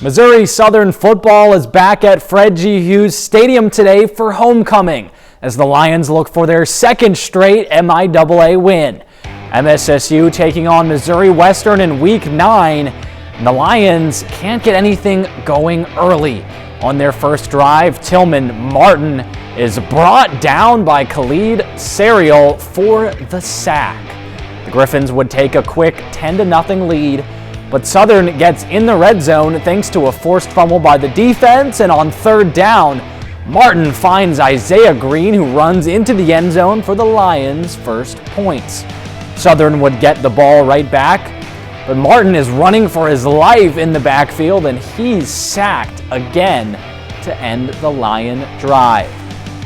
Missouri Southern football is back at Fred G. Hughes Stadium today for homecoming as the Lions look for their second straight MIAA win. MSSU taking on Missouri Western in Week 9. And the Lions can't get anything going early. On their first drive, Tillman Martin is brought down by Khalid Serial for the sack. The Griffins would take a quick 10-0 lead, but Southern gets in the red zone thanks to a forced fumble by the defense, and on third down, Martin finds Isaiah Green, who runs into the end zone for the Lions' first points. Southern would get the ball right back, but Martin is running for his life in the backfield, and he's sacked again to end the Lion drive.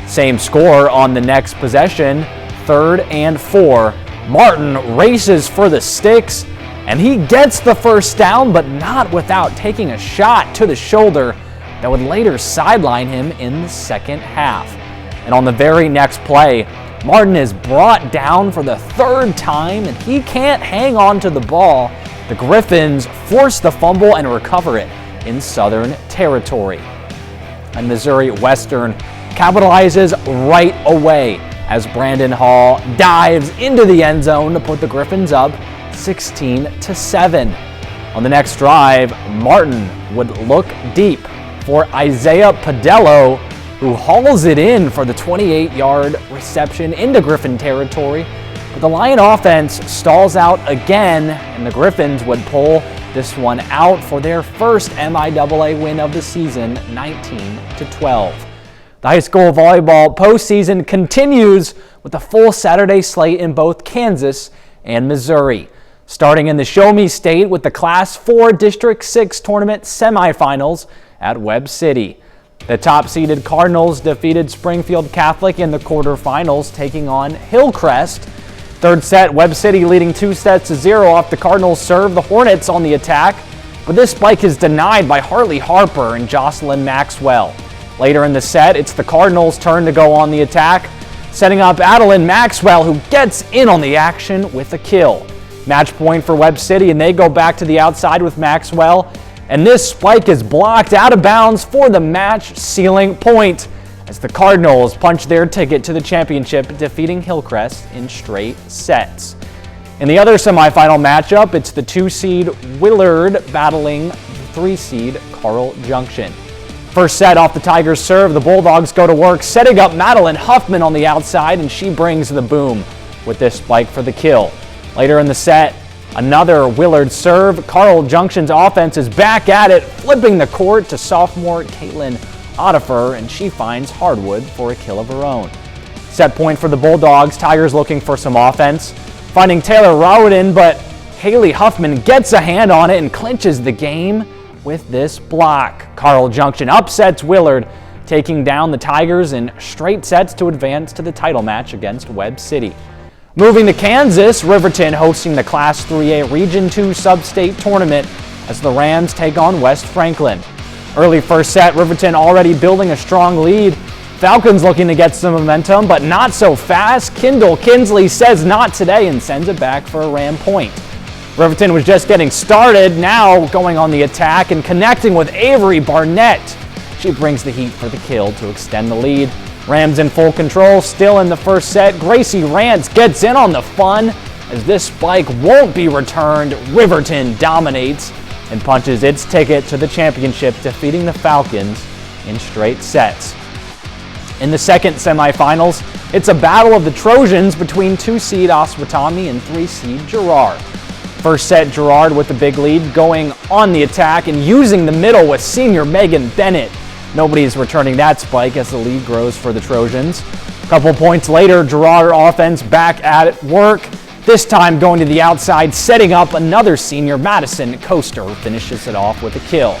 Same score on the next possession, 3rd and 4. Martin races for the sticks, and he gets the first down, but not without taking a shot to the shoulder that would later sideline him in the second half. And on the very next play, Martin is brought down for the 3rd time, and he can't hang on to the ball. The Griffins force the fumble and recover it in Southern territory. And Missouri Western capitalizes right away as Brandon Hall dives into the end zone to put the Griffins up 16-7. On the next drive, Martin would look deep for Isaiah Padello, who hauls it in for the 28-yard reception into Griffin territory. But the Lion offense stalls out again, and the Griffins would pull this one out for their first MIAA win of the season, 19-12. The high school volleyball postseason continues with a full Saturday slate in both Kansas and Missouri. Starting in the Show Me State with the Class 4 District 6 tournament semifinals at Webb City. The top-seeded Cardinals defeated Springfield Catholic in the quarterfinals, taking on Hillcrest. Third set, Webb City leading 2-0 off the Cardinals serve. The Hornets on the attack, but this spike is denied by Hartley Harper and Jocelyn Maxwell. Later in the set, it's the Cardinals' turn to go on the attack, setting up Adeline Maxwell, who gets in on the action with a kill. Match point for Webb City, and they go back to the outside with Maxwell, and this spike is blocked out of bounds for the match-sealing point as the Cardinals punch their ticket to the championship, defeating Hillcrest in straight sets. In the other semifinal matchup, it's the 2-seed Willard battling the 3-seed Carl Junction. First set off the Tigers' serve, the Bulldogs go to work, setting up Madeline Huffman on the outside, and she brings the boom with this spike for the kill. Later in the set, another Willard serve. Carl Junction's offense is back at it, flipping the court to sophomore Caitlin Ottifer, and she finds Hardwood for a kill of her own. Set point for the Bulldogs. Tigers looking for some offense, finding Taylor Rowden, but Haley Huffman gets a hand on it and clinches the game with this block. Carl Junction upsets Willard, taking down the Tigers in straight sets to advance to the title match against Webb City. Moving to Kansas, Riverton hosting the Class 3A Region 2 Sub-State Tournament as the Rams take on West Franklin. Early first set, Riverton already building a strong lead. Falcons looking to get some momentum, but not so fast. Kendall Kinsley says not today and sends it back for a Ram point. Riverton was just getting started, now going on the attack and connecting with Avery Barnett. She brings the heat for the kill to extend the lead. Rams in full control, still in the first set. Gracie Rance gets in on the fun as this spike won't be returned. Riverton dominates and punches its ticket to the championship, defeating the Falcons in straight sets. In the second semifinals, it's a battle of the Trojans between 2-seed Osawatomie and 3-seed Girard. First set, Girard with the big lead, going on the attack and using the middle with senior Megan Bennett. Nobody's returning that spike as the lead grows for the Trojans. A couple points later, Girard offense back at work. This time going to the outside, setting up another senior, Madison Coaster, finishes it off with a kill.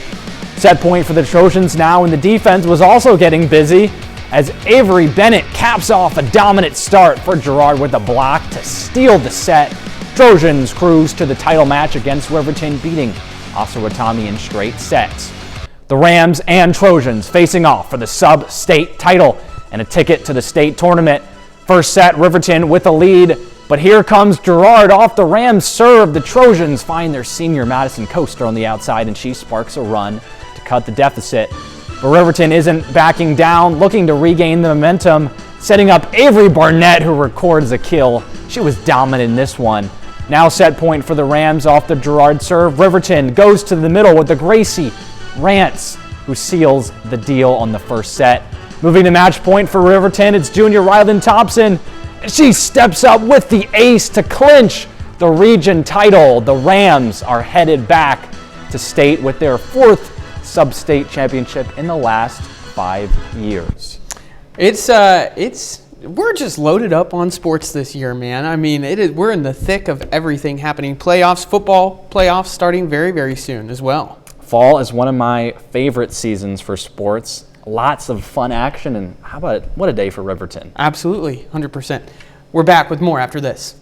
Set point for the Trojans now, and the defense was also getting busy as Avery Bennett caps off a dominant start for Girard with a block to steal the set. Trojans cruise to the title match against Riverton, beating Osawatomie in straight sets. The Rams and Trojans facing off for the sub-state title and a ticket to the state tournament. First set, Riverton with a lead, but here comes Girard off the Rams serve. The Trojans find their senior Madison Coaster on the outside, and she sparks a run cut the deficit. But Riverton isn't backing down, looking to regain the momentum, setting up Avery Barnett, who records a kill. She was dominant in this one. Now set point for the Rams off the Gerard serve. Riverton goes to the middle with the Gracie Rance, who seals the deal on the first set. Moving to match point for Riverton, it's junior Rylan Thompson. She steps up with the ace to clinch the region title. The Rams are headed back to state with their 4th sub-state championship in the last 5 years. We're just loaded up on sports this year, man. I mean, we're in the thick of everything happening. Football playoffs starting very, very soon as well. Fall is one of my favorite seasons for sports. Lots of fun action, and what a day for Riverton. Absolutely, 100%. We're back with more after this.